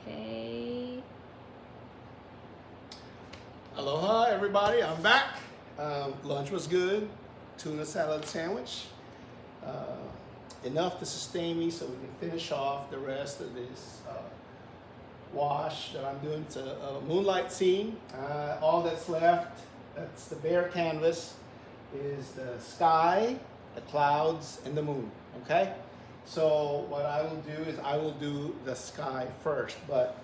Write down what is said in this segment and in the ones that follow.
Okay. Aloha, everybody. I'm back. Lunch was good. Tuna salad sandwich. Enough to sustain me so we can finish off the rest of this wash that I'm doing. It's a moonlight scene. All that's left, that's the bare canvas, is the sky, the clouds, and the moon. Okay? So what I will do is I will do the sky first, but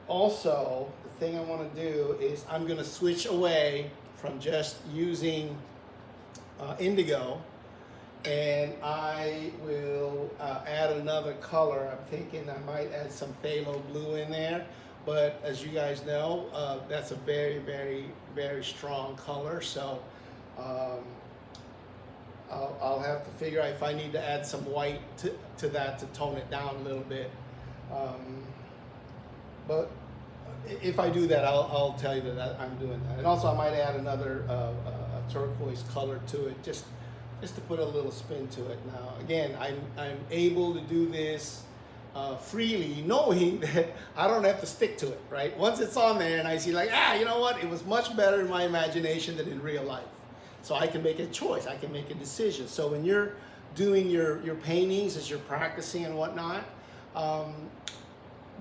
also the thing I want to do is I'm going to switch away from just using indigo, and I will add another color. I'm thinking I might add some phthalo blue in there, but as you guys know, that's a very, very, very strong color. So I'll have to figure out if I need to add some white to that to tone it down a little bit. But if I do that, I'll tell you that I'm doing that. And also I might add another turquoise color to it, just to put a little spin to it. Now, again, I'm able to do this freely, knowing that I don't have to stick to it, right? Once it's on there and I see like, you know what? It was much better in my imagination than in real life. So I can make a choice, I can make a decision. So when you're doing your paintings, as you're practicing and whatnot,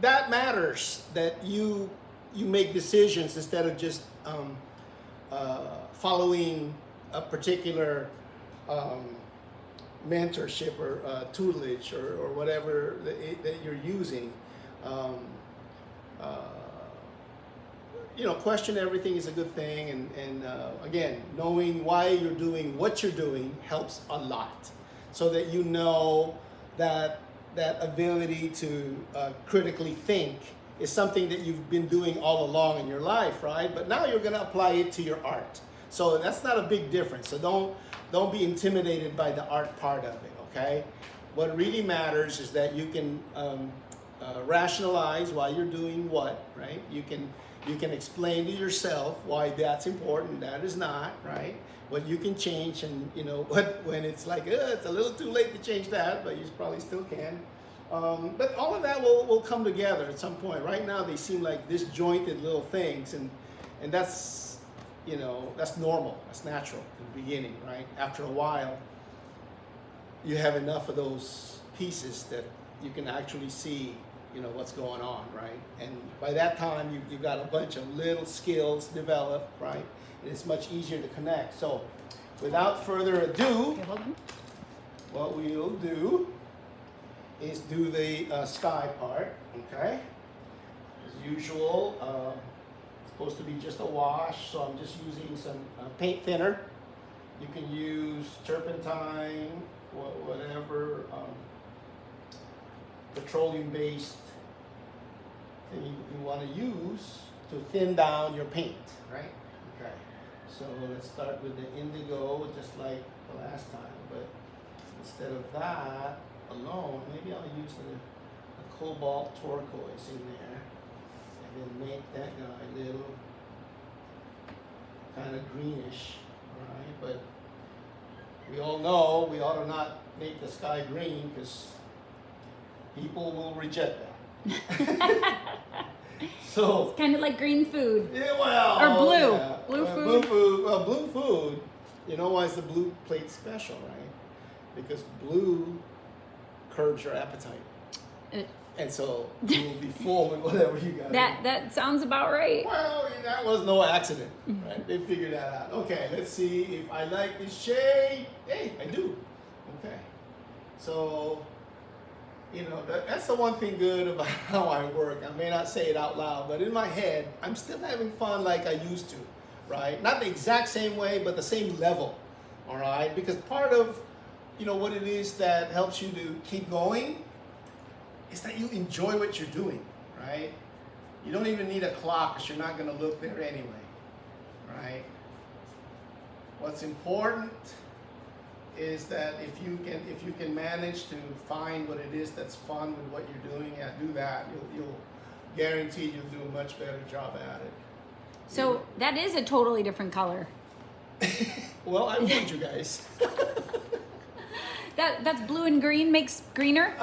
that matters, that you make decisions instead of just following a particular mentorship or tutelage or whatever that you're using. Question everything is a good thing, and again, knowing why you're doing what you're doing helps a lot, so that you know that ability to critically think is something that you've been doing all along in your life, right? But now you're going to apply it to your art. So that's not a big difference. So don't be intimidated by the art part of it, okay? What really matters is that you can rationalize why you're doing what, right? You can explain to yourself why that's important, that is not, right? What you can change, and when it's like, it's a little too late to change that, but you probably still can. But all of that will come together at some point. Right now they seem like disjointed little things, and that's, that's normal, that's natural in the beginning, right? After a while, you have enough of those pieces that you can actually see what's going on, right? And by that time, you've got a bunch of little skills developed, right? And it's much easier to connect. So without further ado, what we'll do is do the sky part, okay? As usual, it's supposed to be just a wash, so I'm just using some paint thinner. You can use turpentine, whatever, petroleum-based thing you want to use to thin down your paint, right? Okay, so let's start with the indigo, just like the last time, but instead of that alone, maybe I'll use the cobalt turquoise in there, and then make that guy a little kind of greenish, right? But we all know we ought to not make the sky green, because people will reject that. So it's kind of like green food. Yeah, well, or blue. Yeah. Blue food. Blue food. Well, blue food. You know why is the blue plate special, right? Because blue curbs your appetite, and so you will be full with whatever you got. That sounds about right. Well, that was no accident, right? They figured that out. Okay, let's see if I like this shade. Hey, I do. Okay, so. That's the one thing good about how I work. I may not say it out loud, but in my head, I'm still having fun like I used to, right? Not the exact same way, but the same level, all right? Because part of, what it is that helps you to keep going is that you enjoy what you're doing, right? You don't even need a clock, because you're not going to look there anyway, right? What's important is that if you can manage to find what it is that's fun with what you're doing, do that. You'll guarantee you'll do a much better job at it. So that is a totally different color. Well, I warned you guys. That's blue and green makes greener.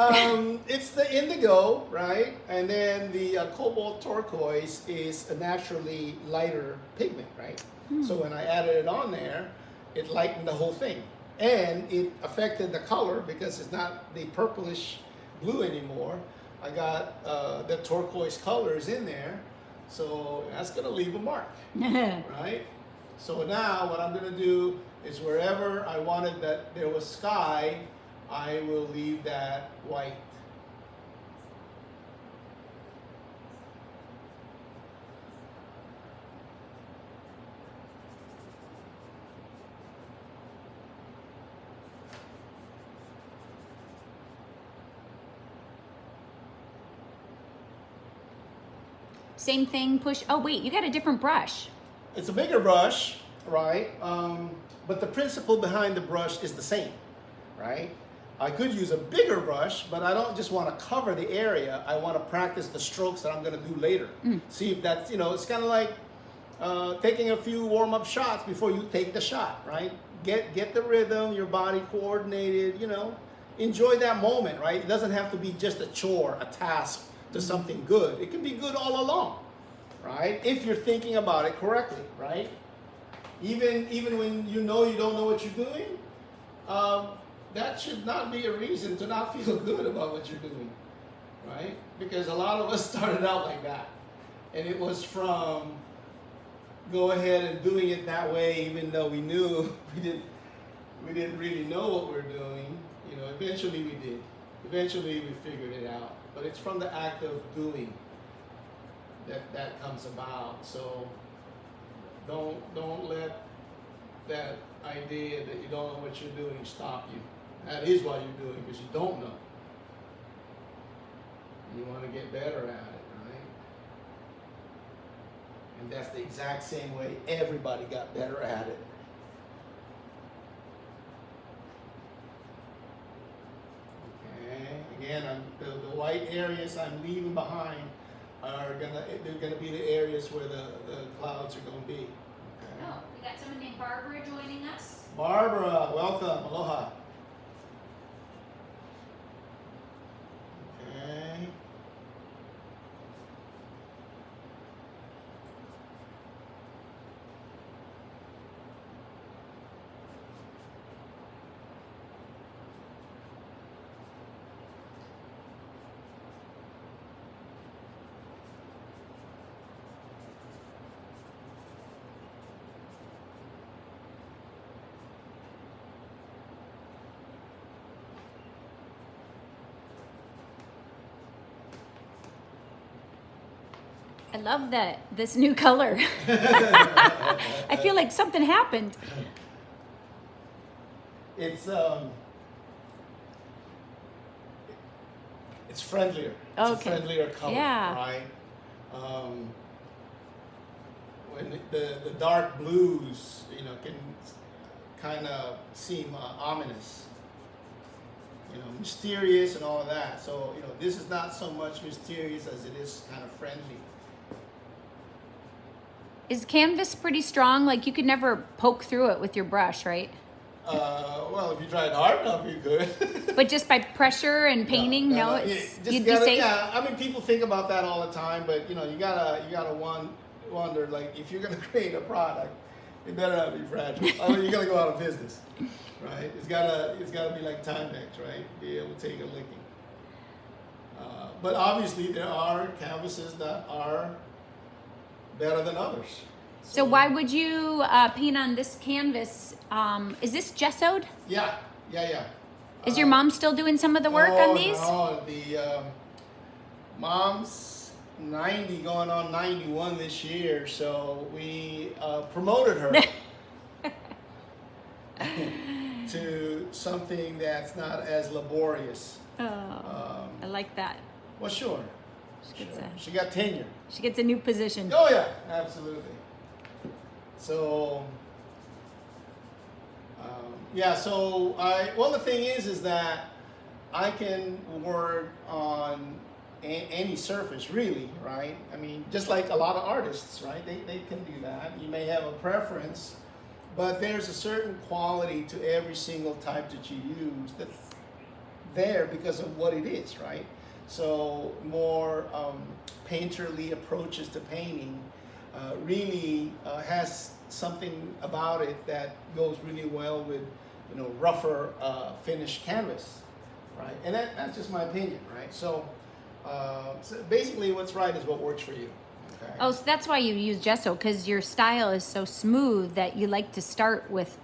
It's the indigo, right? And then the cobalt turquoise is a naturally lighter pigment, right? So when I added it on there, it lightened the whole thing. And it affected the color because it's not the purplish blue anymore. I got the turquoise colors in there, so that's gonna leave a mark, right? So now what I'm gonna do is wherever I wanted that there was sky, I will leave that white. Same thing, push. Oh wait, you got a different brush. It's a bigger brush, right? But the principle behind the brush is the same, right? I could use a bigger brush, but I don't just want to cover the area. I want to practice the strokes that I'm going to do later. See if that's, it's kind of like taking a few warm-up shots before you take the shot, right? Get the rhythm, your body coordinated, enjoy that moment, right? It doesn't have to be just a chore, a task to something good. It can be good all along, right? If you're thinking about it correctly, right? Even when you don't know what you're doing, that should not be a reason to not feel good about what you're doing, right? Because a lot of us started out like that, and it was from go ahead and doing it that way, even though we knew we didn't really know what we're doing. Eventually we did. Eventually we figured it out. But it's from the act of doing that comes about. So don't let that idea that you don't know what you're doing stop you. That is what you're doing, because you don't know. You want to get better at it, right? And that's the exact same way everybody got better at it. Again, the white areas I'm leaving behind they're gonna be the areas where the clouds are gonna be. Okay. Oh, we got someone named Barbara joining us. Barbara, welcome, aloha. Okay. I love this new color. I feel like something happened. It's friendlier. It's a friendlier color, right? When the dark blues, can kind of seem ominous, mysterious and all of that. So, this is not so much mysterious as it is kind of friendly. Is canvas pretty strong? Like you could never poke through it with your brush, right? Well, if you tried hard enough, you could. But just by pressure and painting, no, you'd be safe. Yeah, I mean, people think about that all the time, but you gotta wonder, like, if you're gonna create a product, it better not be fragile. I mean, you're gonna go out of business, right? It's gotta be like Timex, right? Be able to take a licking. But obviously, there are canvases that are better than others. So why would you paint on this canvas? Is this gessoed? Yeah. Is your mom still doing some of the work on these? No, the mom's 90, going on 91 this year, so we promoted her to something that's not as laborious. Oh, I like that. Well, sure. She got tenure. She gets a new position. Oh yeah, absolutely. So, so the thing is that I can work on any surface, really, right? I mean, just like a lot of artists, right? They can do that. You may have a preference but there's a certain quality to every single type that you use that's there because of what it is, right? So more painterly approaches to painting really has something about it that goes really well with, you know, rougher finished canvas, right? And that's just my opinion, right? So basically what's right is what works for you. Okay? Oh, so that's why you use gesso, because your style is so smooth that you like to start with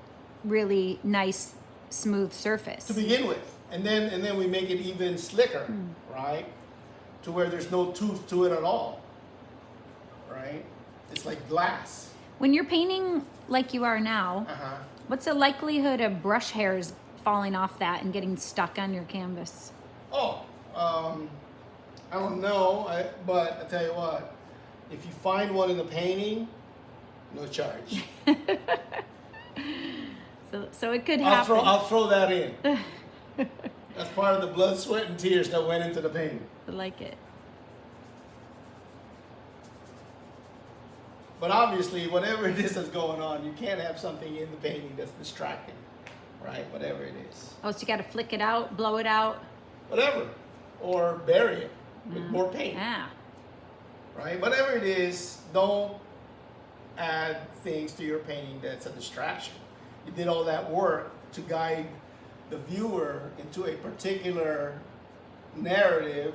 really nice, smooth surface. To begin with, and then we make it even slicker, right? To where there's no tooth to it at all, right? It's like glass. When you're painting like you are now, what's the likelihood of brush hairs falling off that and getting stuck on your canvas? Oh, I don't know, but I tell you what, if you find one in the painting, no charge. So it could happen. I'll throw that in. That's part of the blood, sweat, and tears that went into the painting. I like it. But obviously, whatever it is that's going on, you can't have something in the painting that's distracting, right? Whatever it is. Oh, so you got to flick it out, blow it out? Whatever. Or bury it with more paint. Yeah. Right? Whatever it is, don't add things to your painting that's a distraction. You did all that work to guide the viewer into a particular narrative,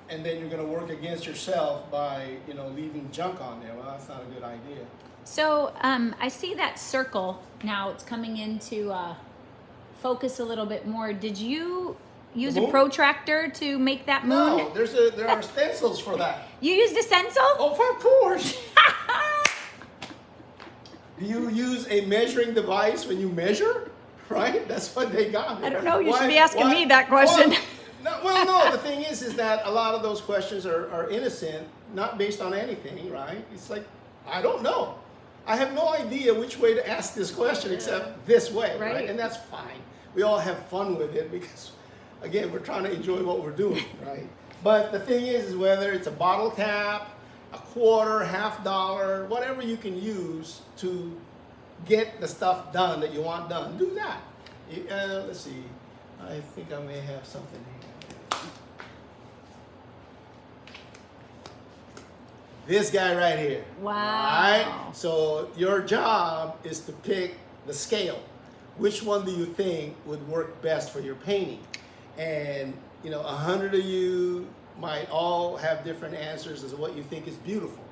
and then you're going to work against yourself by, you know, leaving junk on there. Well, that's not a good idea. So I see that circle now. It's coming into focus a little bit more. Did you use a protractor to make that moon? No, there are stencils for that. You used a stencil? Oh, of course. Do you use a measuring device when you measure? Right? That's what they got. I don't know. You should be asking me that question. No, the thing is that a lot of those questions are innocent, not based on anything, right? It's like, I don't know. I have no idea which way to ask this question except this way, right? And that's fine. We all have fun with it because, again, we're trying to enjoy what we're doing, right? But the thing is whether it's a bottle cap, a quarter, $50, whatever you can use to get the stuff done that you want done, do that. Let's see. I think I may have something here. This guy right here. Wow. Right? So your job is to pick the scale. Which one do you think would work best for your painting? And, you know, 100 of you might all have different answers as to what you think is beautiful.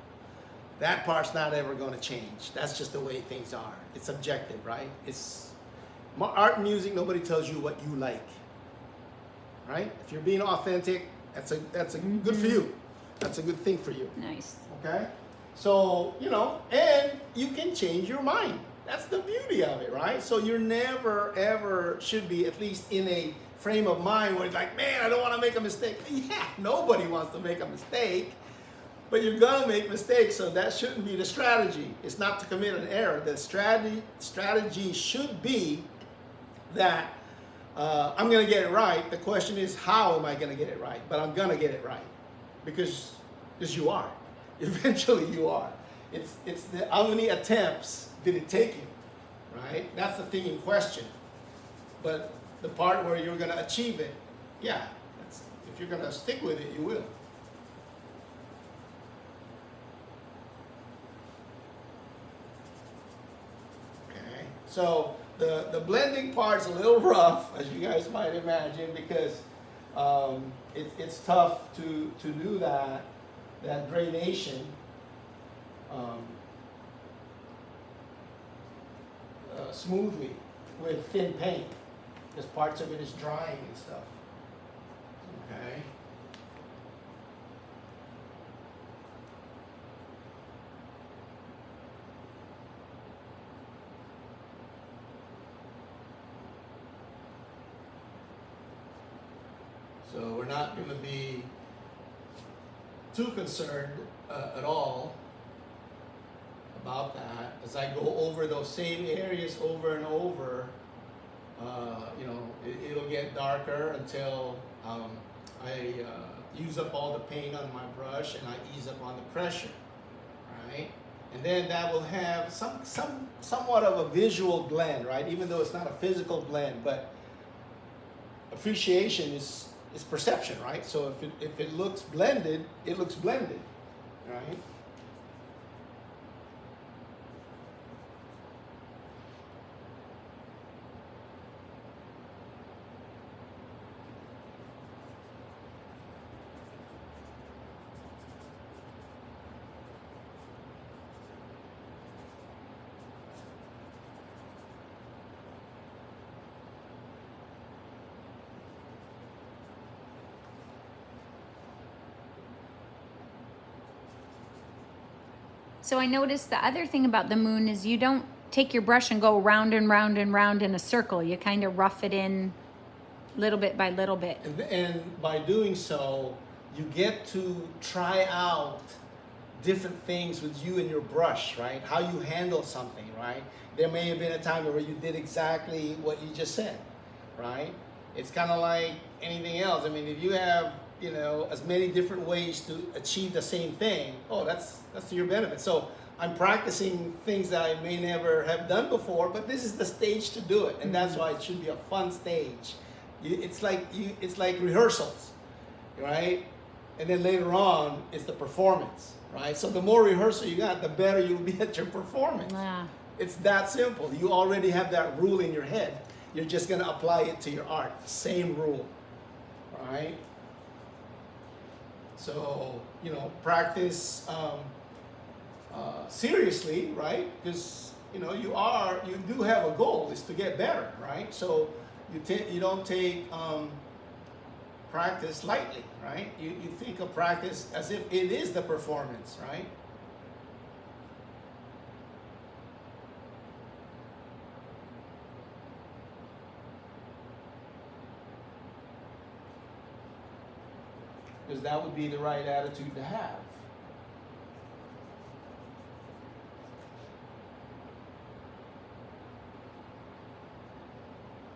That part's not ever going to change. That's just the way things are. It's subjective, right? It's art and music. Nobody tells you what you like, right? If you're being authentic, that's a good for you. That's a good thing for you. Nice. Okay? So, you know, and you can change your mind. That's the beauty of it, right? So you're never, ever should be, at least in a frame of mind where it's like, man, I don't want to make a mistake. Yeah, nobody wants to make a mistake, but you're going to make mistakes, so that shouldn't be the strategy. It's not to commit an error. The strategy should be that I'm going to get it right. The question is, how am I going to get it right? But I'm going to get it right because you are. Eventually you are. It's how many attempts did it take you, right? That's the thing in question. But the part where you're going to achieve it, yeah, if you're going to stick with it, you will. Okay, so the blending part's a little rough, as you guys might imagine, because it's tough to do that gradation smoothly with thin paint, because parts of it is drying and stuff. Okay. So we're not going to be too concerned at all about that. As I go over those same areas over and over, you know, it'll get darker until I use up all the paint on my brush and I ease up on the pressure, right? And then that will have somewhat of a visual blend, right? Even though it's not a physical blend, but appreciation is perception, right? So if it looks blended, it looks blended, right? So I noticed the other thing about the moon is you don't take your brush and go round and round and round in a circle. You kind of rough it in little bit by little bit. And by doing so, you get to try out different things with you and your brush, right? How you handle something, right? There may have been a time where you did exactly what you just said, right? It's kind of like anything else. I mean, if you have, you know, as many different ways to achieve the same thing, oh, that's to your benefit. So I'm practicing things that I may never have done before, but this is the stage to do it, and that's why it should be a fun stage. It's like rehearsals, right? And then later on, it's the performance, right? So the more rehearsal you got, the better you'll be at your performance. Yeah. It's that simple. You already have that rule in your head. You're just going to apply it to your art. Same rule, right? So, you know, practice seriously, right? Because, you know, you do have a goal, is to get better, right? So you don't take practice lightly, right? You think of practice as if it is the performance, right? Because that would be the right attitude to have.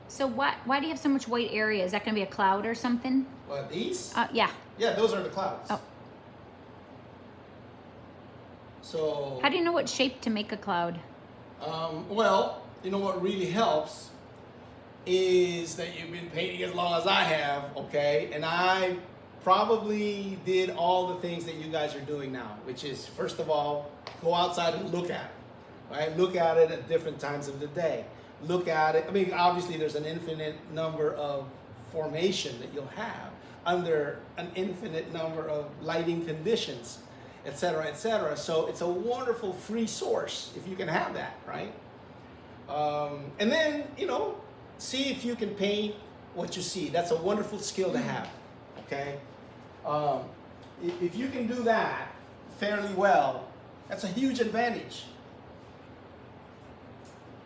So why do you have so much white area? Is that going to be a cloud or something? What, these? Yeah. Yeah, those are the clouds. Oh. So. How do you know what shape to make a cloud? Well, you know what really helps is that you've been painting as long as I have, okay? And I probably did all the things that you guys are doing now, which is, first of all, go outside and look at it, right? Look at it at different times of the day. Look at it. I mean, obviously there's an infinite number of formation that you'll have under an infinite number of lighting conditions, et cetera, et cetera. So it's a wonderful free source if you can have that, right? And then, you know, see if you can paint what you see. That's a wonderful skill to have, okay? If you can do that fairly well, that's a huge advantage.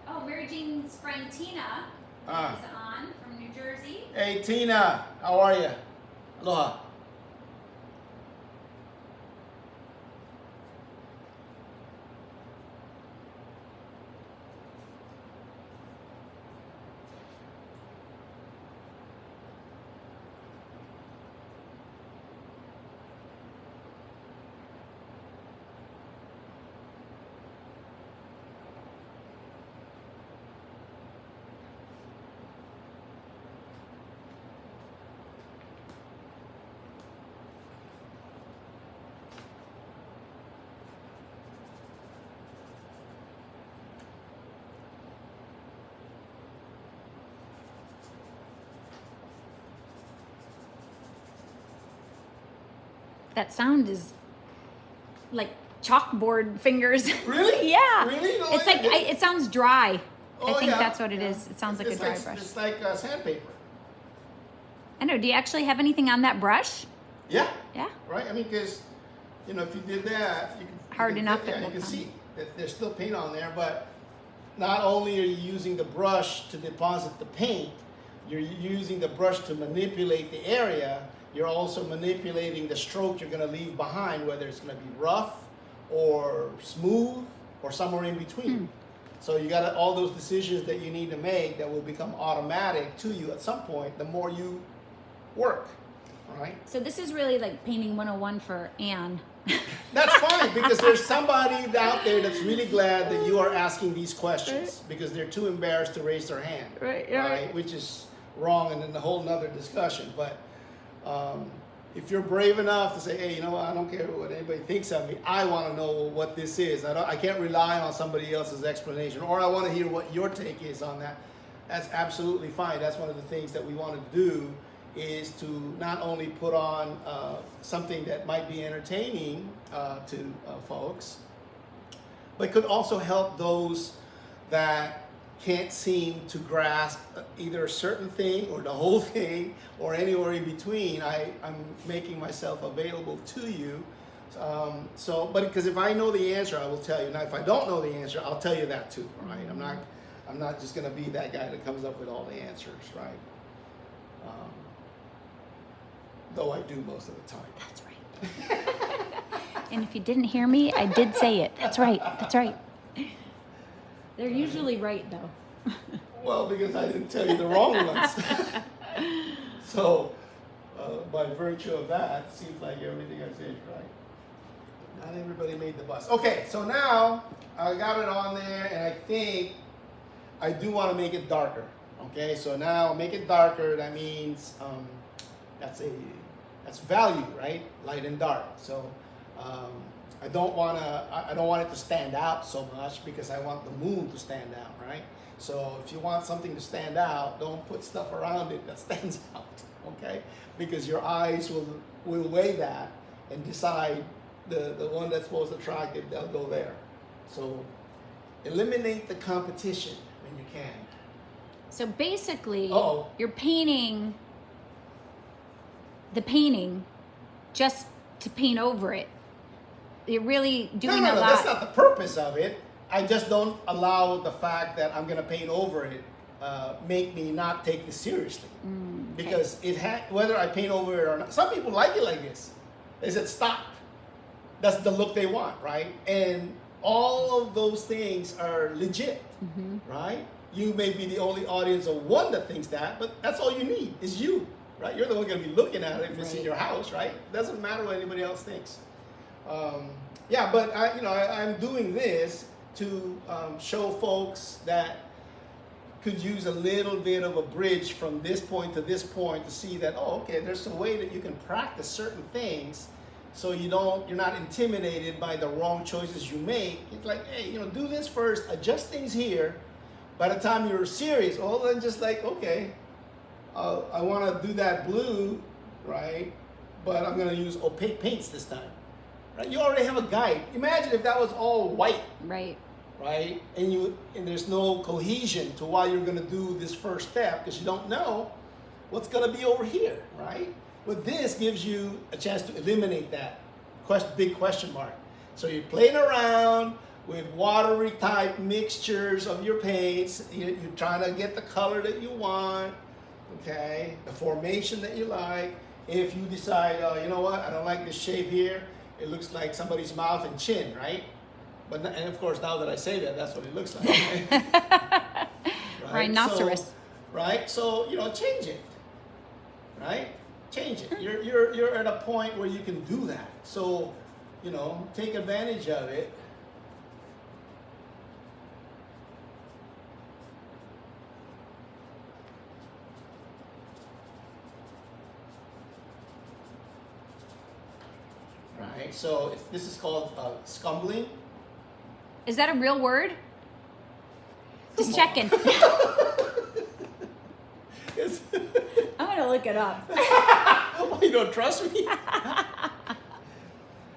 Oh, Mary Jean's friend Tina is on from New Jersey. Hey Tina, how are you? Aloha. That sound is like chalkboard fingers. Really? Yeah. Really? No, It's like it sounds dry. Oh, I think yeah, that's what it yeah. is. It sounds like a dry brush. It's like sandpaper. I know. Do you actually have anything on that brush? Yeah. Yeah. Right? I mean, because, you know, if you did that, you can... Hard enough Yeah, it you will can come. see that there's still paint on there, but not only are you using the brush to deposit the paint, you're using the brush to manipulate the area. You're also manipulating the stroke you're going to leave behind, whether it's going to be rough or smooth or somewhere in between. So you got all those decisions that you need to make that will become automatic to you at some point the more you work. right? So this is really like painting 101 for Anne. That's fine, because there's somebody out there that's really glad that you are asking these questions because they're too embarrassed to raise their hand, right? Which is wrong and then a whole nother discussion. But if you're brave enough to say, hey, you know what, I don't care what anybody thinks of me. I want to know what this is. I can't rely on somebody else's explanation, or I want to hear what your take is on that. That's absolutely fine. That's one of the things that we want to do, is to not only put on something that might be entertaining to folks, but could also help those that can't seem to grasp either a certain thing or the whole thing or anywhere in between. I'm making myself available to you. But because if I know the answer, I will tell you. Now, if I don't know the answer, I'll tell you that too, right? I'm not just going to be that guy that comes up with all the answers, right? Though I do most of the time. That's right. And if you didn't hear me, I did say it. That's right. That's right. They're usually right, though. Well, because I didn't tell you the wrong ones. So, by virtue of that, it seems like everything I say is right. Not everybody made the bus. Okay, so now I got it on there, and I think I do want to make it darker. Okay, so now make it darker. That means that's value, right? Light and dark. So I don't want it to stand out so much, because I want the moon to stand out, right? So if you want something to stand out, don't put stuff around it that stands out, okay? Because your eyes will weigh that and decide the one that's most attractive, they'll go there. So eliminate the competition when you can. So basically, Uh-oh. you're painting the painting just to paint over it. You're really doing a lot. That's not the purpose of it. I just don't allow the fact that I'm going to paint over it make me not take this seriously. Because whether I paint over it or not, some people like it like this. They said stop. That's the look they want, right? And all of those things are legit, right? You may be the only audience of one that thinks that, but that's all you need is you, right? You're the one going to be looking at it if it's in your house, right? It doesn't matter what anybody else thinks. But I'm doing this to show folks that could use a little bit of a bridge from this point to this point to see that, there's a way that you can practice certain things, so you're not intimidated by the wrong choices you make. It's like, hey, do this first, adjust things here. By the time you're serious, then just like, okay, I want to do that blue, right? But I'm going to use opaque paints this time. Right? You already have a guide. Imagine if that was all white. Right. Right? And there's no cohesion to why you're going to do this first step, because you don't know what's going to be over here, right? But this gives you a chance to eliminate that big question mark. So you're playing around with watery type mixtures of your paints. You're trying to get the color that you want, okay? The formation that you like. If you decide, you know what, I don't like this shape here, it looks like somebody's mouth and chin, right? And of course, now that I say that, that's what it looks like. Right? Rhinoceros. So change it, right? Change it. You're at a point where you can do that. So, take advantage of it. Right. So this is called scumbling. Is that a real word? Just checking. I'm gonna look it up. Well, you don't trust me?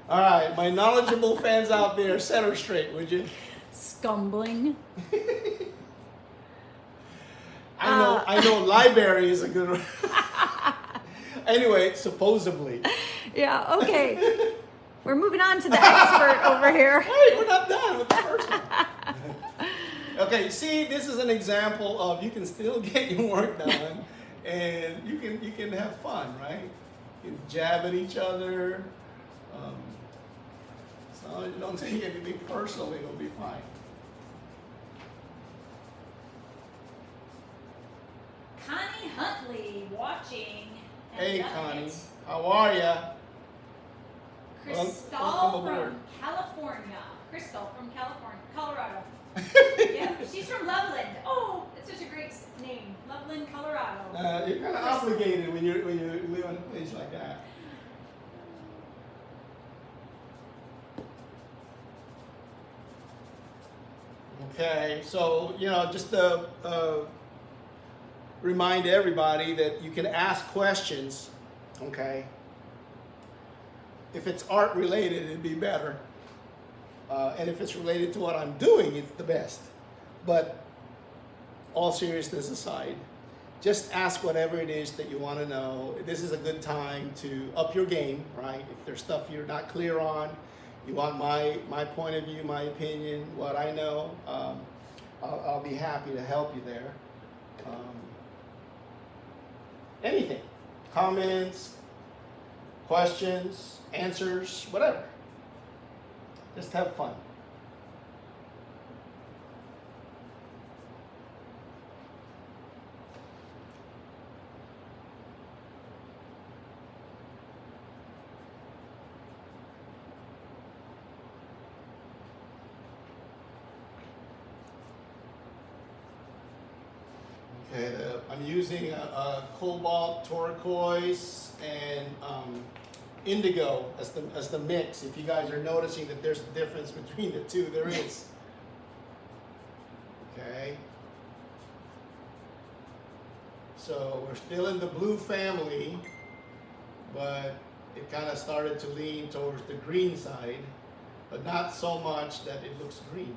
All right, my knowledgeable fans out there, set her straight, would you? Scumbling. I know library is a good one. Anyway, supposedly. Yeah, okay. We're moving on to the expert over here. Hey, we're not done with the first one. Okay, see, this is an example of you can still get your work done, and you can have fun, right? You can jab at each other. As long as you don't take anything personally, it'll be fine. Connie Huntley watching. Hey, Connie, How are ya? Crystal Welcome aboard. from California. Crystal from California, Colorado. Yep, she's from Loveland. Oh, that's such a great name, Loveland, Colorado. You're kind of obligated when you live in a place like that. Okay, so just to remind everybody that you can ask questions. Okay, if it's art related, it'd be better, and if it's related to what I'm doing, it's the best. But all seriousness aside, just ask whatever it is that you want to know. This is a good time to up your game, right? If there's stuff you're not clear on, you want my point of view, my opinion, what I know, I'll be happy to help you there. Anything, comments, questions, answers, whatever. Just have fun. Okay, I'm using a cobalt, turquoise, and indigo as the mix. If you guys are noticing that there's a difference between the two, there is. Okay. So we're still in the blue family, but it kind of started to lean towards the green side, but not so much that it looks green.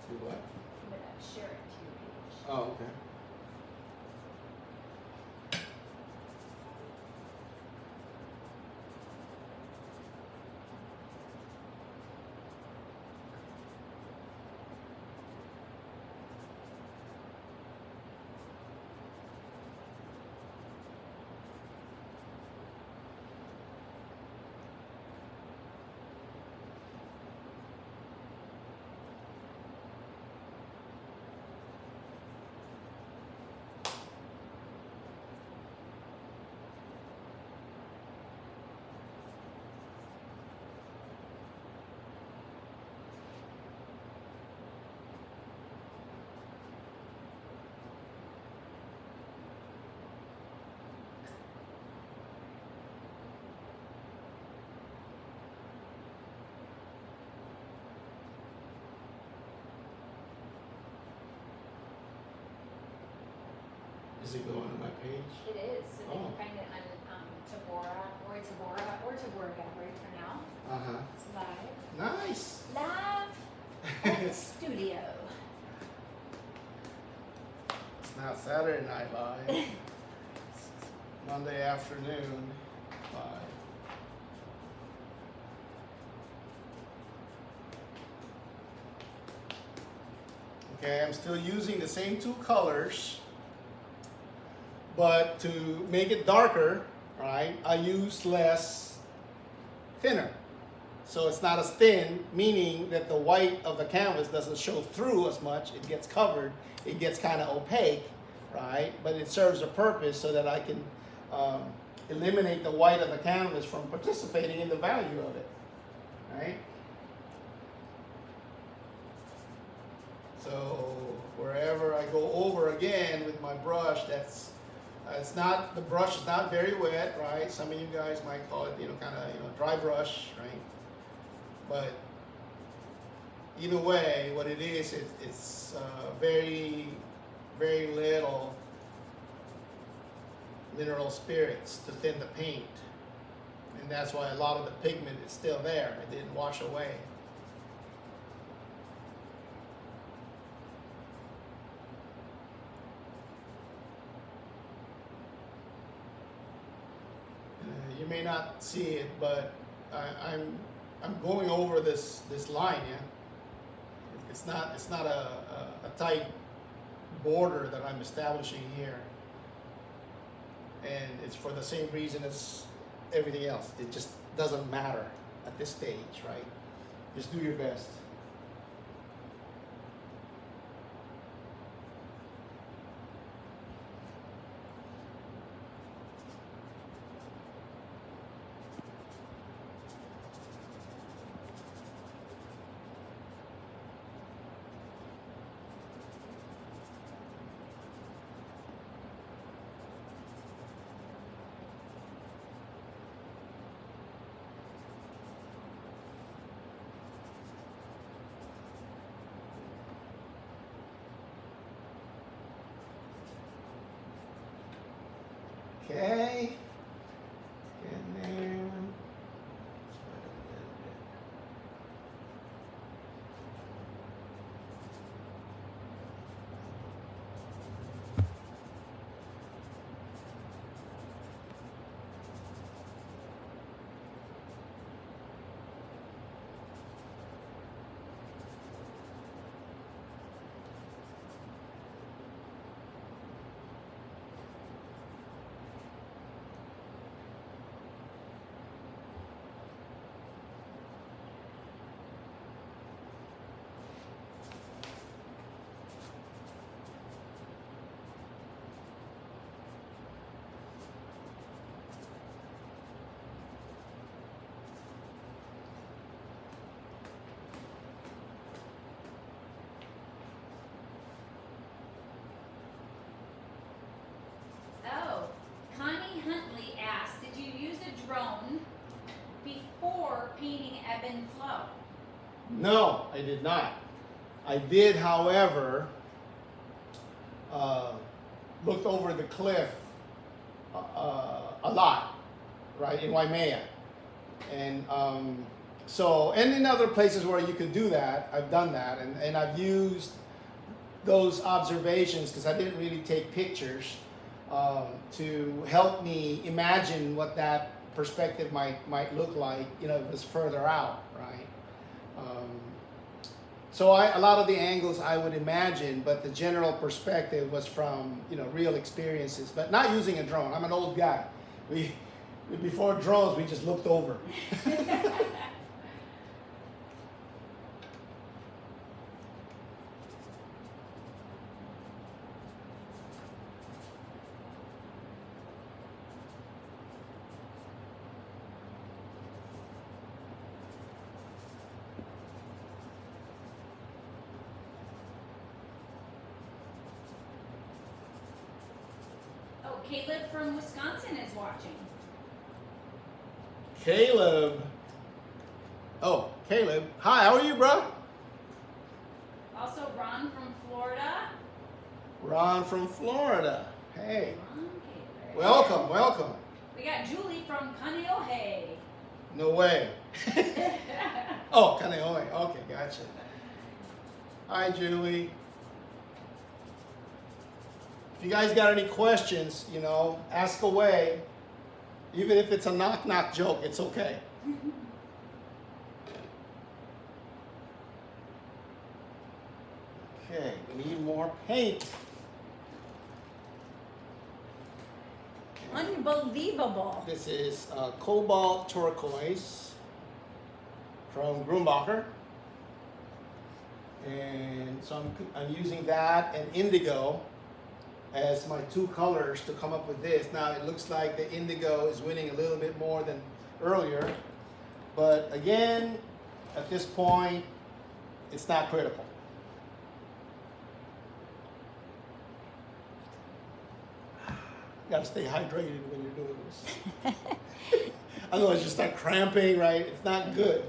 Do what? Share it to your page. Oh, okay. Is it going on my page? It is, so they Oh. can find it on Tabora Gallery for now. Uh-huh. It's live. Nice. Live at the studio. It's not Saturday Night Live. It's Monday afternoon live. Okay, I'm still using the same two colors, but to make it darker, right, I use less thinner. So it's not as thin, meaning that the white of the canvas doesn't show through as much. It gets covered. It gets kind of opaque, right? But it serves a purpose so that I can eliminate the white of the canvas from participating in the value of it, right? So wherever I go over again with my brush, that's the brush is not very wet, right? Some of you guys might call it, kind of, dry brush, right? But either way, what it is, it's very, very little mineral spirits to thin the paint. And that's why a lot of the pigment is still there. It didn't wash away. You may not see it, but I'm going over this line, yeah. It's not a tight border that I'm establishing here, and it's for the same reason as everything else. It just doesn't matter at this stage, right? Just do your best. Okay, in there. Spread it a little bit. Oh, Connie Huntley asked, did you use a drone before painting ebb and flow? No, I did not. I did, however, looked over the cliff a lot, right, in Waimea. And and in other places where you could do that, I've done that. And I've used those observations, because I didn't really take pictures, to help me imagine what that perspective might look like, you know, if it's further out, right? So a lot of the angles I would imagine, but the general perspective was from, you know, real experiences, but not using a drone. I'm an old guy. Before drones, we just looked over. Oh, Caleb from Wisconsin is watching. Caleb. Oh, Caleb. Hi, how are you, bro? Also, Ron from Florida. Ron from Florida. Hey. Ron, Caleb. Welcome, welcome. We got Julie from Kaneohe. No way. Oh, Kaneohe. Okay, gotcha. Hi, Julie. If you guys got any questions, you know, ask away. Even if it's a knock-knock joke, it's okay. Okay, we need more paint. Unbelievable. This is cobalt turquoise from Grumbacher. And so I'm using that and indigo as my two colors to come up with this. Now it looks like the indigo is winning a little bit more than earlier, but again, at this point, it's not critical. You gotta stay hydrated when you're doing this. Otherwise you start cramping, right? It's not good.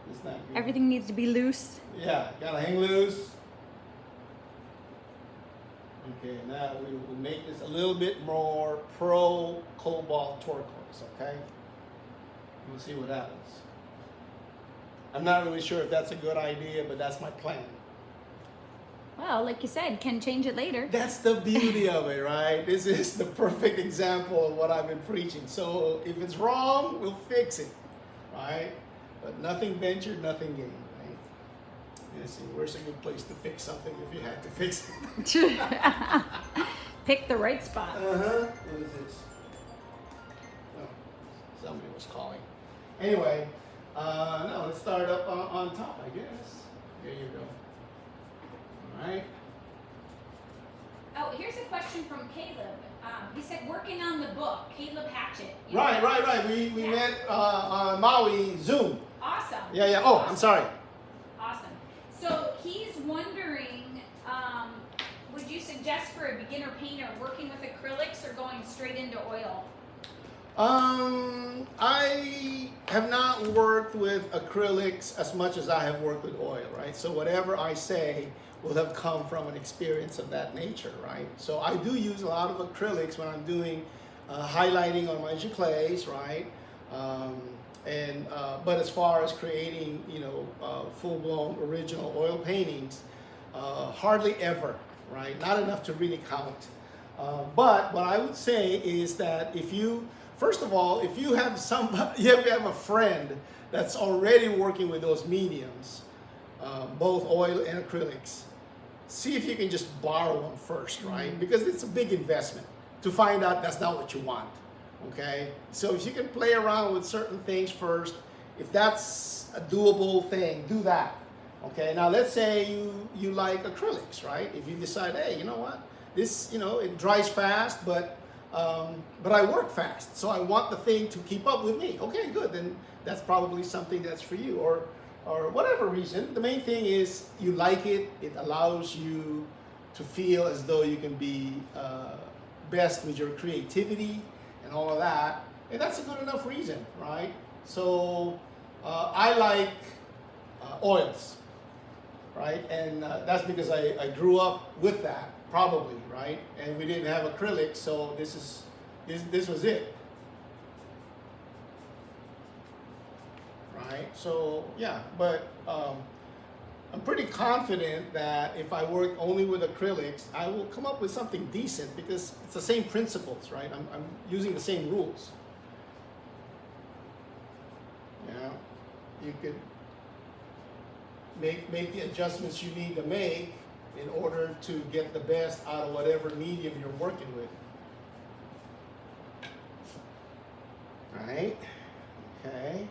It's not good. Everything needs to be loose. Yeah, gotta hang loose. Okay, now we will make this a little bit more pro cobalt turquoise, okay? We'll see what happens. I'm not really sure if that's a good idea, but that's my plan. Well, like you said, can change it later. That's the beauty of it, right? This is the perfect example of what I've been preaching. So if it's wrong, we'll fix it, right? But nothing ventured, nothing gained, right? Let's see, where's a good place to fix something if you had to fix it? Pick the right spot. What is this? Oh, somebody was calling. Anyway, No, let's start up on top, I guess. There you go. All right. Oh, here's a question from Caleb. He said, working on the book, Caleb Hatchett. Right. We met on Maui Zoom. Awesome. Yeah. Oh, Awesome. I'm sorry. Awesome. So he's wondering, would you suggest for a beginner painter working with acrylics or going straight into oil? I have not worked with acrylics as much as I have worked with oil, right? So whatever I say will have come from an experience of that nature, right? So I do use a lot of acrylics when I'm doing highlighting on my giclées, right? But as far as creating, full-blown original oil paintings, hardly ever, right? Not enough to really count. But what I would say is that first of all, if you have you have a friend that's already working with those mediums, both oil and acrylics, see if you can just borrow them first, right? Because it's a big investment to find out that's not what you want, okay? So if you can play around with certain things first, if that's a doable thing, do that, okay? Now let's say you like acrylics, right? If you decide, hey, you know what? This, it dries fast, but I work fast, so I want the thing to keep up with me. Okay, good, then that's probably something that's for you, or whatever reason. The main thing is you like it. It allows you to feel as though you can be best with your creativity and all of that, and that's a good enough reason, right? So I like oils, right? And that's because I grew up with that, probably, right? And we didn't have acrylics, so this was it, right? So yeah, but I'm pretty confident that if I work only with acrylics, I will come up with something decent because it's the same principles, right? I'm using the same rules. Yeah, you could make the adjustments you need to make in order to get the best out of whatever medium you're working with. All right? Okay.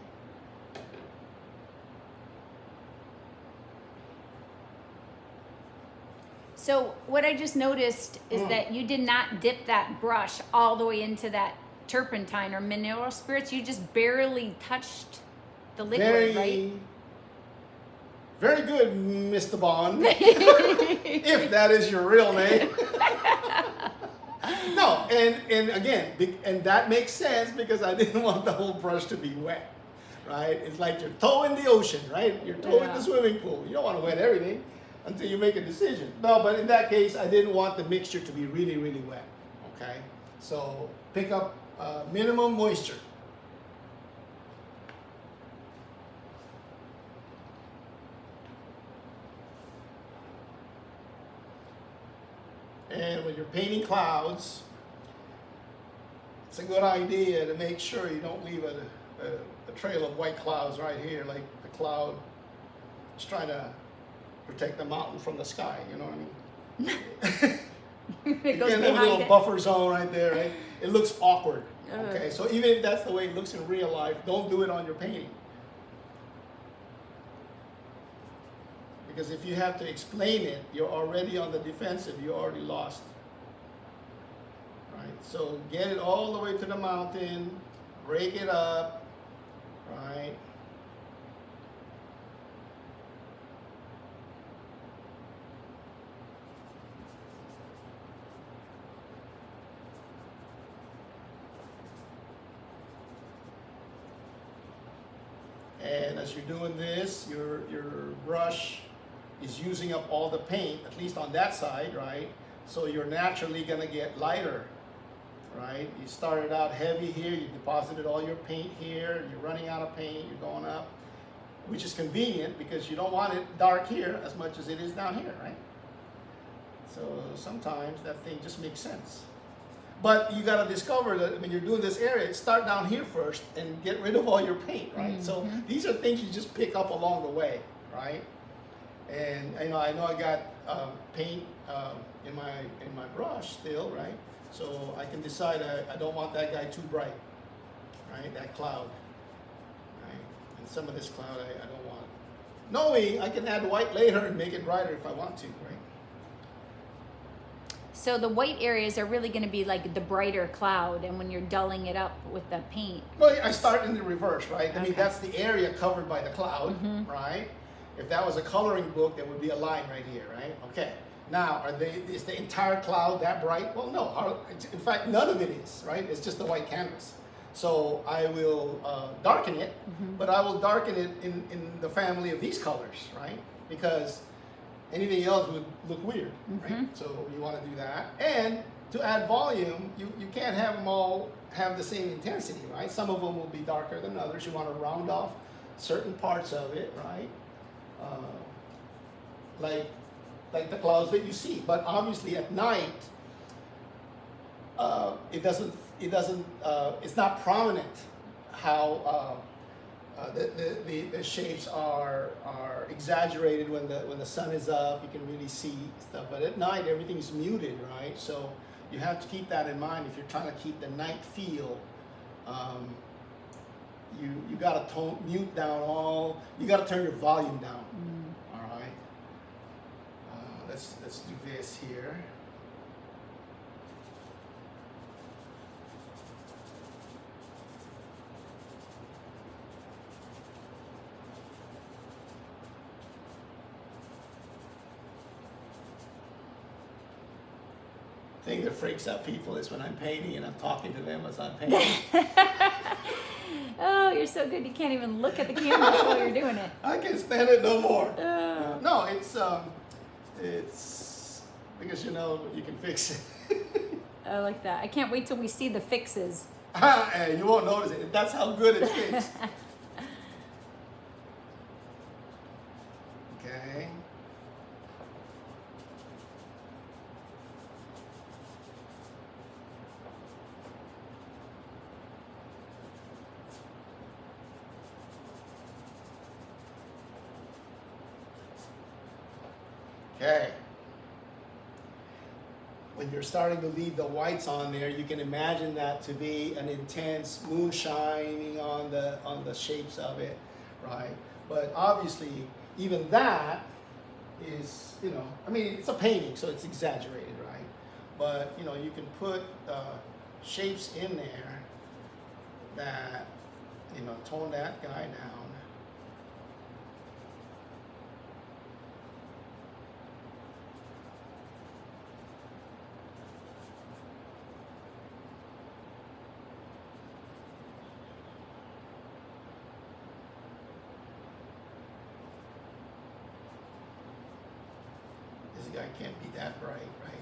So what I just noticed is that you did not dip that brush all the way into that turpentine or mineral spirits. You just barely touched the liquid, right? Very good, Mr. Bond. If that is your real name. No, and again, and that makes sense because I didn't want the whole brush to be wet, right? It's like your toe in the ocean, right? Your toe in the swimming pool. You don't want to wet everything until you make a decision. No, but in that case, I didn't want the mixture to be really, really wet, okay? So pick up minimum moisture. And when you're painting clouds, it's a good idea to make sure you don't leave a trail of white clouds right here, like the cloud is trying to protect the mountain from the sky, you know what I mean? It goes You can have a little behind buffer zone right there, right? It looks awkward, okay? So even if that's the way it looks in real life, don't do it on your painting. Because if you have to explain it, you're already on the defensive, you're already lost. Right? So get it all the way to the mountain, break it up, right? And as you're doing this, your brush is using up all the paint, at least on that side, right? So you're naturally gonna get lighter, right? You started out heavy here, you deposited all your paint here, you're running out of paint, you're going up, which is convenient because you don't want it dark here as much as it is down here, right? So sometimes that thing just makes sense. But you gotta discover that when you're doing this area, start down here first and get rid of all your paint, right? So these are things you just pick up along the way, right? And I know I got paint in my brush still, right? So I can decide I don't want that guy too bright, right? That cloud, right? And some of this cloud I don't want. Knowing I can add white later and make it brighter if I want to, right? So the white areas are really going to be like the brighter cloud, and when you're dulling it up with the paint. Well, I start in the reverse, right? I mean, Okay. that's the area covered by the cloud, right? If that was a coloring book, there would be a line right here, right? Okay. Now, is the entire cloud that bright? Well, no. In fact, none of it is, right? It's just a white canvas. So I will darken it, but I will darken it in the family of these colors, right? Because anything else would look weird, right? So you want to do that. And to add volume, you can't have them all have the same intensity, right? Some of them will be darker than others. You want to round off certain parts of it, right? Like the clouds that you see. But obviously at night, it's not prominent how the shapes are exaggerated when the sun is up. You can really see stuff, but at night everything's muted, right? So you have to keep that in mind if you're trying to keep the night feel. You got to mute down you got to turn your volume down. All right. Let's do this here. The thing that freaks out people is when I'm painting and I'm talking to them as I'm painting. Oh, you're so good. You can't even look at the camera while you're doing it. I can't stand it no more. No, it's because you can fix it. I like that. I can't wait till we see the fixes. And you won't notice it. That's how good it's fixed. Okay. Okay. When you're starting to leave the whites on there, you can imagine that to be an intense moon shining on the shapes of it, right? But obviously, even that is, I mean, it's a painting, so it's exaggerated, right? But, you can put shapes in there that, tone that guy down. This guy can't be that bright, right?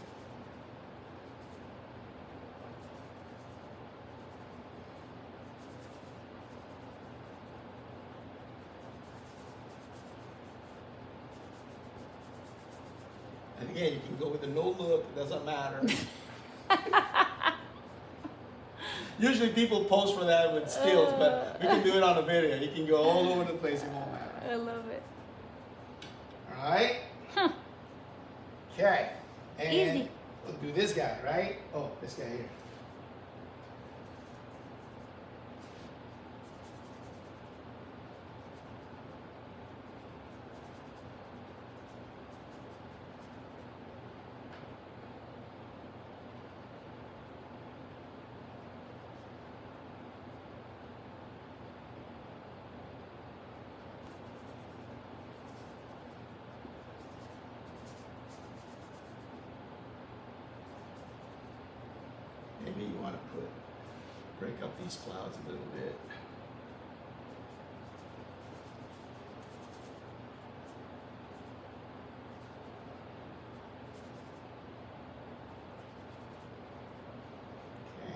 And again, you can go with the no look, it doesn't matter. Usually people post for that with stills, but we can do it on a video. You can go all over the place, it won't matter. I love it. All right? Okay. And Easy. we'll do this guy, right? Oh, this guy here. Maybe you want to break up these clouds a little bit.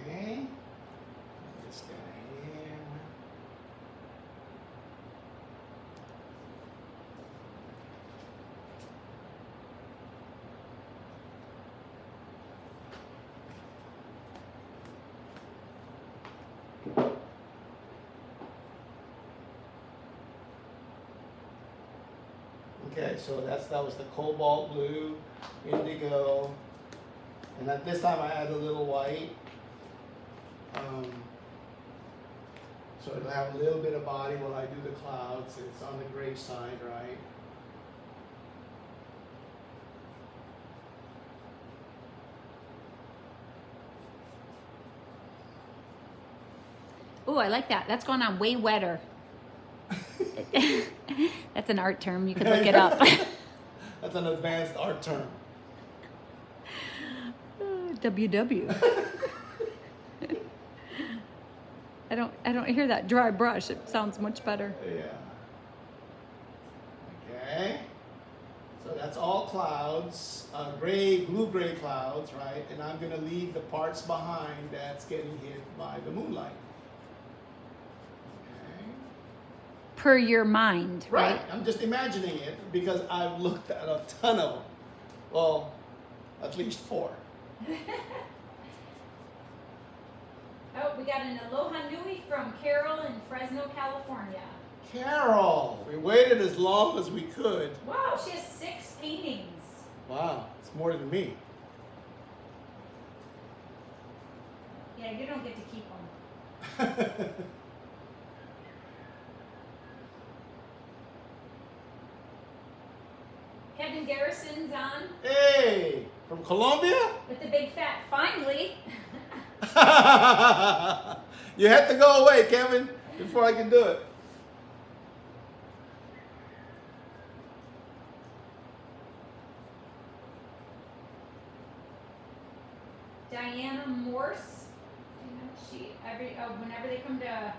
Okay. This guy here. Okay, so that was the cobalt blue, indigo, and at this time I add a little white. So it'll have a little bit of body while I do the clouds. It's on the gray side, right? Ooh, I like that. That's going on way wetter. That's an art term. You can look it up. That's an advanced art term. WW. I don't hear that dry brush. It sounds much better. Yeah. Okay. So that's all clouds, blue-gray clouds, right? And I'm going to leave the parts behind that's getting hit by the moonlight. Okay. Per your mind, right? I'm just imagining it because I've looked at a ton of them. Well, at least 4. Oh, we got an aloha nui from Carol in Fresno, California. Carol, we waited as long as we could. Wow, she has 6 paintings. Wow, it's more than me. Yeah, you don't get to keep them. Kevin Garrison's on Hey, from Colombia? with the big fat finally. You had to go away, Kevin, before I can do it. Diana Morse. Whenever they come to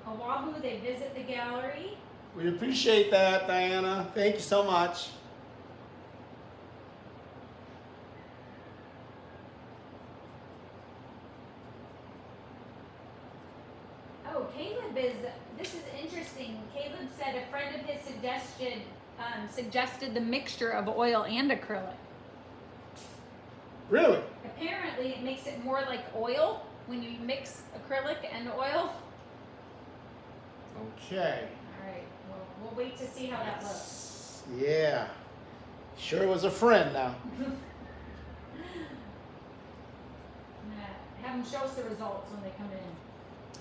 Oahu, they visit the gallery. We appreciate that, Diana. Thank you so much. Oh, Caleb this is interesting. Caleb said a friend of his suggested the mixture of oil and acrylic. Really? Apparently it makes it more like oil when you mix acrylic and oil. Okay. All right, we'll wait to see how that looks. Yeah. Sure was a friend now. Have them show us the results when they come in.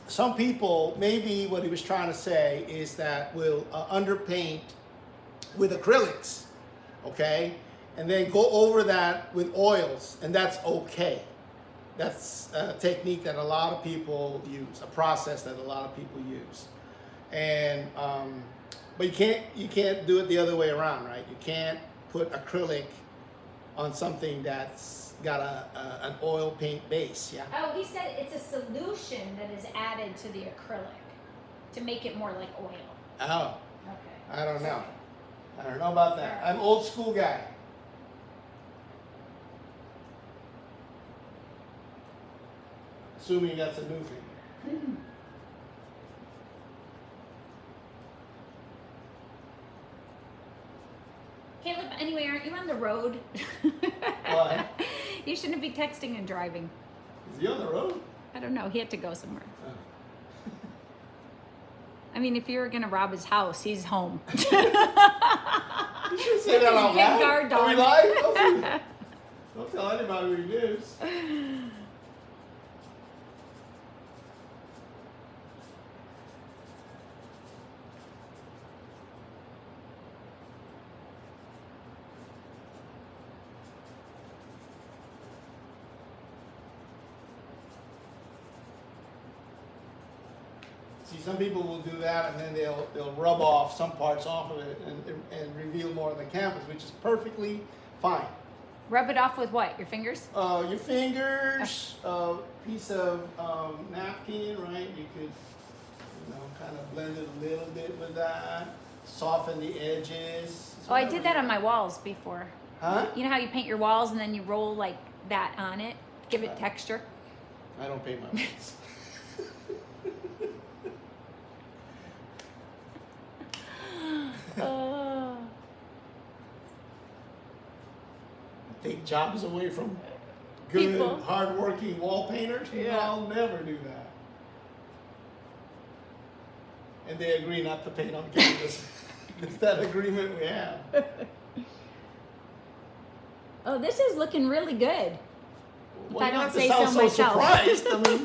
Some people, maybe what he was trying to say is that we'll underpaint with acrylics, okay? And then go over that with oils, and that's okay. That's a technique that a lot of people use, a process that a lot of people use. And, but you can't do it the other way around, right? You can't put acrylic on something that's got an oil paint base, yeah? Oh, he said it's a solution that is added to the acrylic to make it more like oil. Oh, Okay. I don't know. I don't know about that. I'm old school guy. Assuming that's a new thing. Caleb, anyway, aren't you on the road? Why? You shouldn't be texting and driving. Is he on the road? I don't know. He had to go somewhere. Oh. I mean, if you were gonna rob his house, he's home. You should say that out Big loud. guard Are we dog. live? Don't tell anybody who he lives. See, some people will do that, and then they'll rub off some parts off of it and reveal more of the canvas, which is perfectly fine. Rub it off with what? Your fingers? Your fingers, a piece of napkin, right? You could, kind of blend it a little bit with that. Soften the edges. Oh, I did that on my walls before. Huh? You know how you paint your walls and then you roll like that on it? Give it texture? I don't paint my walls. Oh. Take jobs away from good, People. hard-working wall painters. Yeah. I'll never do that. And they agree not to paint on canvas. It's that agreement we have. Oh, this is looking really good. If Well, I you don't have to say sound so myself. surprised. I mean,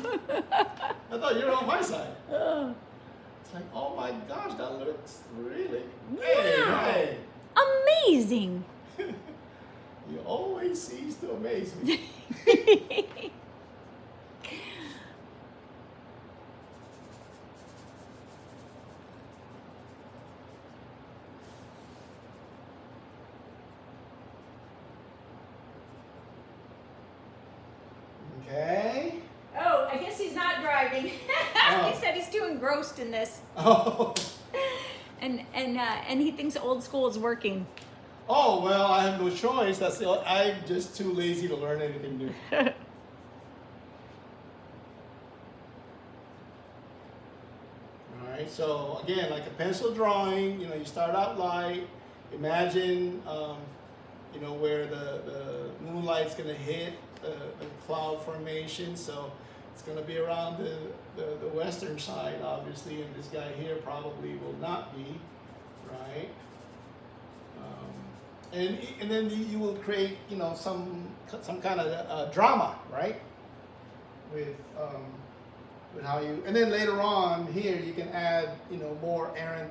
I thought you were on my side. It's like, oh my gosh, that looks really. Hey, Wow. hey. Amazing. You always cease to amaze me. Okay. Oh, I guess he's not driving. Oh. He said he's too engrossed in this, Oh. and he thinks old school is working. Oh well, I have no choice. That's the. I'm just too lazy to learn anything new. All right. So again, like a pencil drawing, you start out light. Imagine, where the moonlight's gonna hit the cloud formation. So it's gonna be around the western side, obviously, and this guy here probably will not be, right? And then you will create, some kind of drama, right? With how you, and then later on here you can add, more errant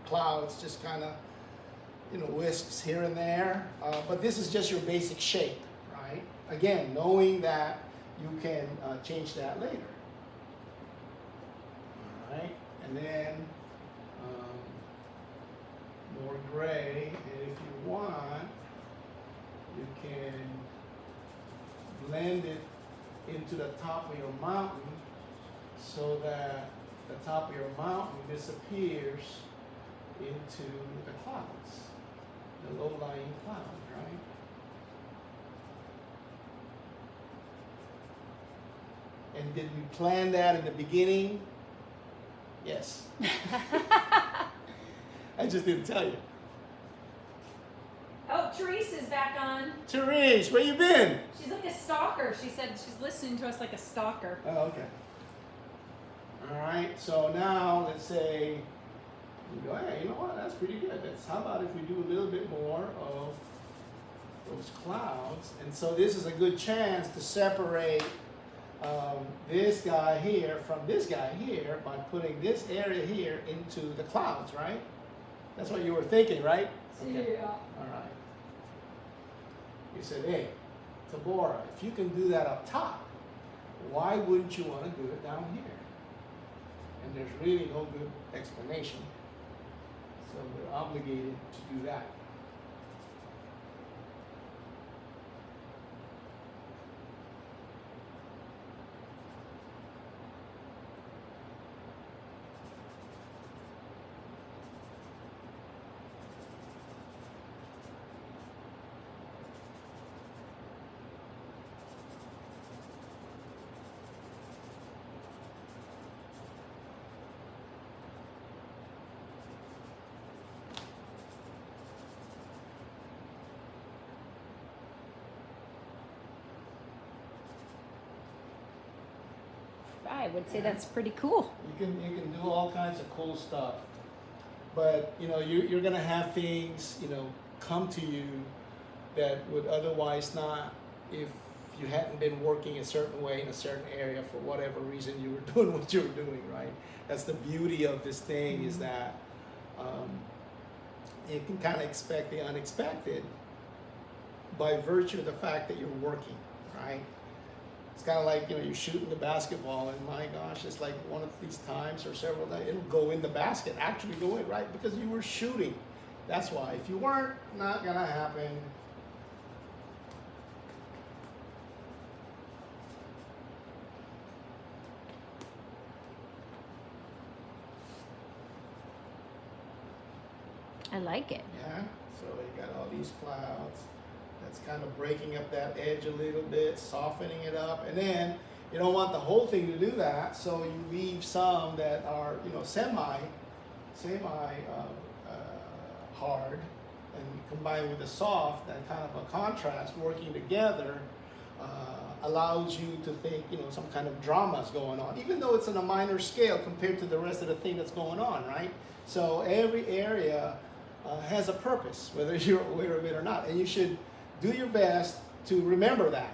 clouds, just kind of, wisps here and there. But this is just your basic shape, right? Again, knowing that you can change that later. All right, and then more gray, and if you want, you can blend it into the top of your mountain so that the top of your mountain disappears into the clouds, the low-lying clouds, right? And did we plan that in the beginning? Yes. I just didn't tell you. Oh, Teresa's back on. Therese, where you been? She's like a stalker. She said she's listening to us like a stalker. Oh, okay. All right, so now let's say, you go, hey, you know what, that's pretty good. How about if we do a little bit more of those clouds? And so this is a good chance to separate this guy here from this guy here by putting this area here into the clouds, right? That's what you were thinking, right? Okay. Yeah. All right. You said, hey, Tabora, if you can do that up top, why wouldn't you want to do it down here? And there's really no good explanation. So we're obligated to do that. I would say that's pretty cool. You can do all kinds of cool stuff, but you're gonna have things come to you that would otherwise not if you hadn't been working a certain way in a certain area for whatever reason you were doing what you were doing, right? That's the beauty of this thing is that you can kind of expect the unexpected by virtue of the fact that you're working, right? It's kind of like, you're shooting the basketball and my gosh, it's like one of these times or several times, it'll go in the basket, actually go in, right? Because you were shooting. That's why. If you weren't, not gonna happen. I like it. Yeah, so you got all these clouds. That's kind of breaking up that edge a little bit, softening it up, and then you don't want the whole thing to do that, so you leave some that are semi hard, and combined with the soft, that kind of a contrast working together allows you to think some kind of drama is going on, even though it's on a minor scale compared to the rest of the thing that's going on, right? So every area has a purpose, whether you're aware of it or not, and you should do your best to remember that,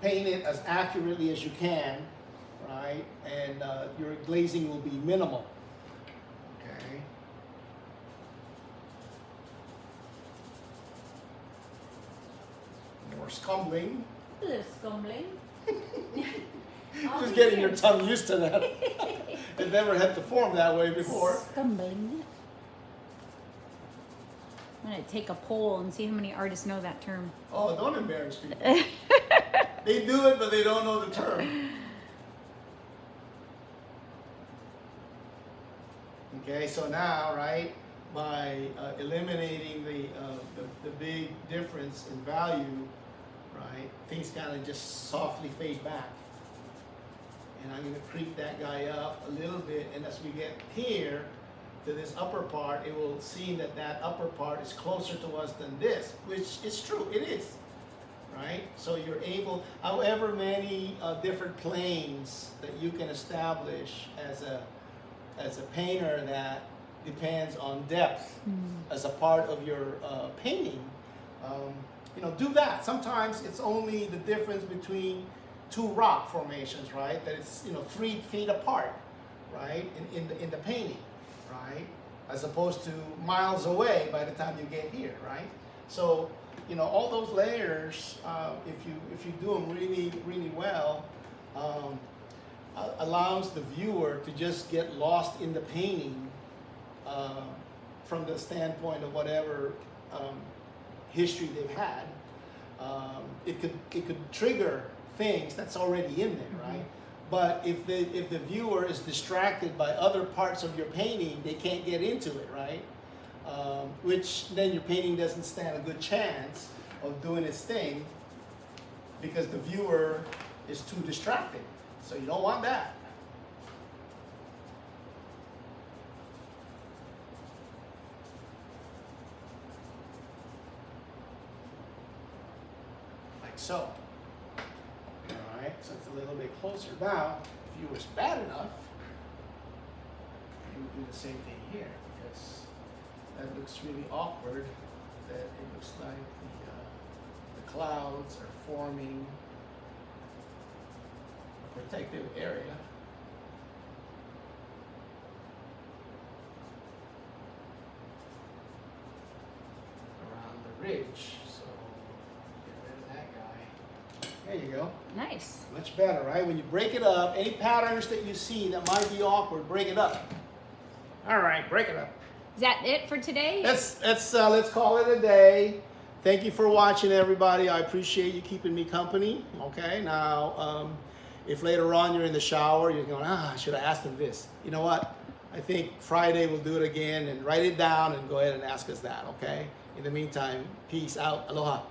paint it as accurately as you can, right? And your glazing will be minimal. Okay. More scumbling. A little scumbling. Just getting your tongue used to that. It never had to form that way before. Scumbling. I'm gonna take a poll and see how many artists know that term. Oh, don't embarrass people. They do it, but they don't know the term. Okay, so now, right, by eliminating the big difference in value, right, things kind of just softly fade back. And I'm going to creep that guy up a little bit, and as we get here to this upper part, it will seem that that upper part is closer to us than this, which is true, it is, right? So you're able, however many different planes that you can establish as a painter that depends on depth as a part of your painting, you know, do that. Sometimes it's only the difference between two rock formations, right? That it's, you know, 3 feet apart, right? In the painting, right? As opposed to miles away by the time you get here, right? So, you know, all those layers, if you do them really well, allows the viewer to just get lost in the painting from the standpoint of whatever history they've had. It could trigger things that's already in there, right? But if the viewer is distracted by other parts of your painting, they can't get into it, right? Which then your painting doesn't stand a good chance of doing its thing because the viewer is too distracted. So you don't want that. Like so. Alright, so it's a little bit closer. Now, if you was bad enough, you would do the same thing here because that looks really awkward. That it looks like the clouds are forming a protective area. Around the ridge. So get rid of that guy. There you go. Nice. Much better, right? When you break it up, any patterns that you see that might be awkward, break it up. All right, break it up. Is that it for today? Let's call it a day. Thank you for watching, everybody. I appreciate you keeping me company. Okay, now if later on you're in the shower, you're going, I should have asked him this. You know what? I think Friday we'll do it again and write it down and go ahead and ask us that. Okay. In the meantime, peace out. Aloha.